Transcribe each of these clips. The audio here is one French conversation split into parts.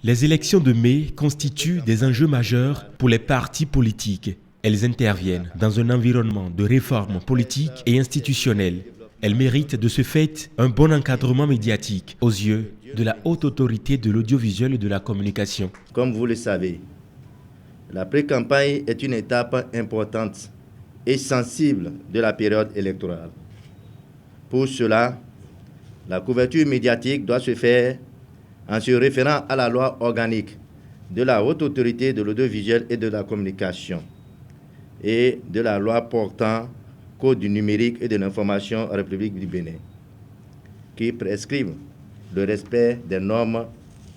Les élections de mai constituent des enjeux majeurs pour les partis politiques. Elles interviennent dans un environnement de réforme politique et institutionnelle. Elles méritent de ce fait un bon encadrement médiatique aux yeux de la haute autorité de l'audiovisuel et de la communication. Comme vous le savez, la pré-campagne est une étape importante et sensible de la période électorale. Pour cela, la couverture médiatique doit se faire en se référant à la loi organique de la haute autorité de l'audiovisuel et de la communication et de la loi portant Code du numérique et de l'information en République du Bénin, qui prescrivent le respect des normes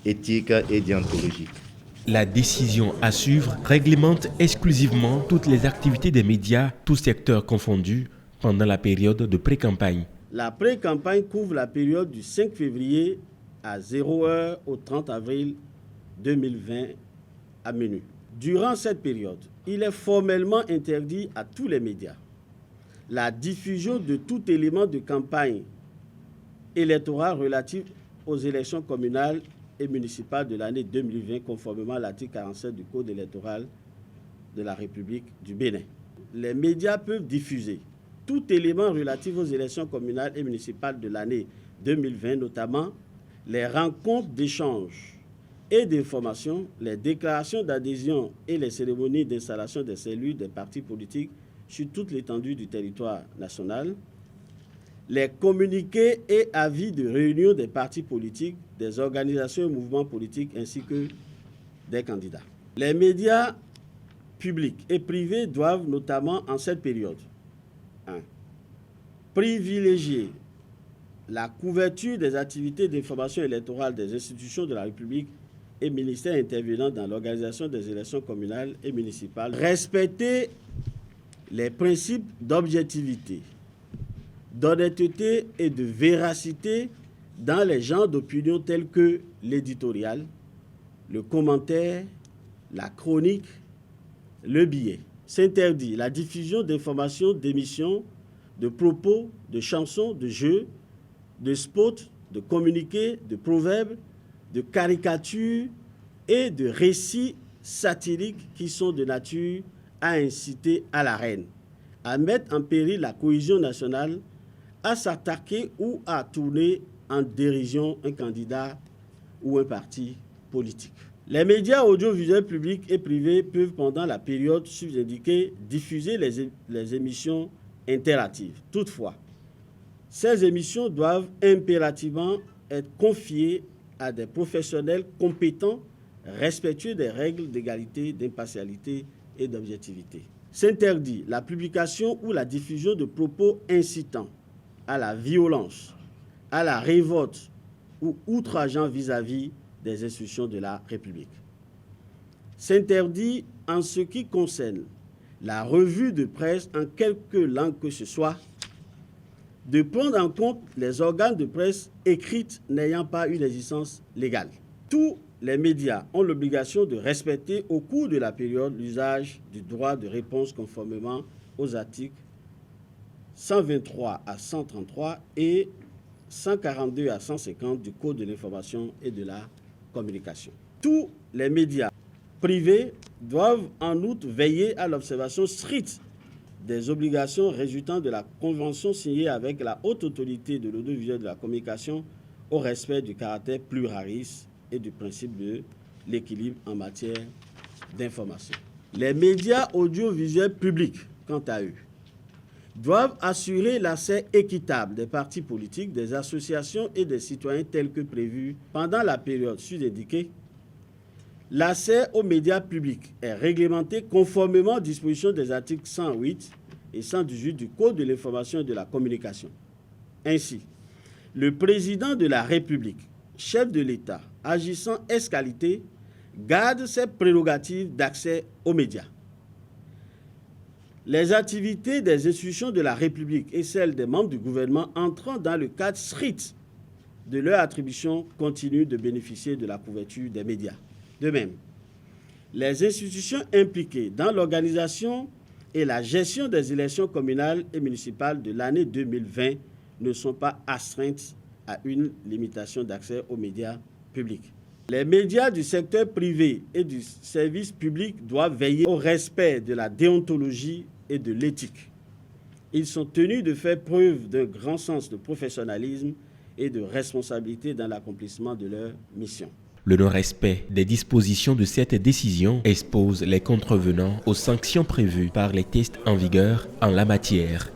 éthiques et déontologiques. La décision à suivre réglemente exclusivement toutes les activités des médias, tous secteurs confondus, pendant la période de pré-campagne. La pré-campagne couvre la période du 5 février à 0h au 30 avril 2020 à minuit. Durant cette période, il est formellement interdit à tous les médias la diffusion de tout élément de campagne électorale relatif aux élections communales et municipales de l'année 2020, conformément à l'article 47 du Code électoral de la République du Bénin. Les médias peuvent diffuser tout élément relatif aux élections communales et municipales de l'année 2020, notamment les rencontres d'échange et d'information, les déclarations d'adhésion et les cérémonies d'installation des cellules des partis politiques sur toute l'étendue du territoire national, les communiqués et avis de réunion des partis politiques, des organisations et mouvements politiques ainsi que des candidats. Les médias publics et privés doivent notamment en cette période 1. Privilégier la couverture des activités d'information électorale des institutions de la République et ministères intervenant dans l'organisation des élections communales et municipales. Respecter les principes d'objectivité, d'honnêteté et de véracité dans les genres d'opinion tels que l'éditorial, le commentaire, la chronique, le billet. S'interdit la diffusion d'informations, d'émissions, de propos, de chansons, de jeux, de spots, de communiqués, de proverbes, de caricatures et de récits satiriques qui sont de nature à inciter à la haine, à mettre en péril la cohésion nationale, à s'attaquer ou à tourner en dérision un candidat ou un parti politique. Les médias audiovisuels publics et privés peuvent, pendant la période sous-indiquée, diffuser les émissions interactives. Toutefois, ces émissions doivent impérativement être confiées à des professionnels compétents, respectueux des règles d'égalité, d'impartialité et d'objectivité. S'interdit la publication ou la diffusion de propos incitant à la violence, à la révolte ou outrageant vis-à-vis des institutions de la République. S'interdit en ce qui concerne la revue de presse en quelque langue que ce soit, de prendre en compte les organes de presse écrites n'ayant pas une existence légale. Tous les médias ont l'obligation de respecter au cours de la période l'usage du droit de réponse conformément aux articles 123 à 133 et 142 à 150 du Code de l'information et de la communication. Tous les médias privés doivent en outre veiller à l'observation stricte des obligations résultant de la convention signée avec la haute autorité de l'audiovisuel et de la communication au respect du caractère pluraliste et du principe de l'équilibre en matière d'information. Les médias audiovisuels publics, quant à eux, doivent assurer l'accès équitable des partis politiques, des associations et des citoyens tels que prévus pendant la période sous-indiquée. L'accès aux médias publics est réglementé conformément aux dispositions des articles 108 et 118 du Code de l'information et de la communication. Ainsi, le président de la République, chef de l'État, agissant ès qualité, garde ses prérogatives d'accès aux médias. Les activités des institutions de la République et celles des membres du gouvernement entrant dans le cadre strict de leur attribution continuent de bénéficier de la couverture des médias. De même, les institutions impliquées dans l'organisation et la gestion des élections communales et municipales de l'année 2020 ne sont pas astreintes à une limitation d'accès aux médias publics. Les médias du secteur privé et du service public doivent veiller au respect de la déontologie et de l'éthique. Ils sont tenus de faire preuve d'un grand sens de professionnalisme et de responsabilité dans l'accomplissement de leur mission. Le non-respect des dispositions de cette décision expose les contrevenants aux sanctions prévues par les textes en vigueur en la matière.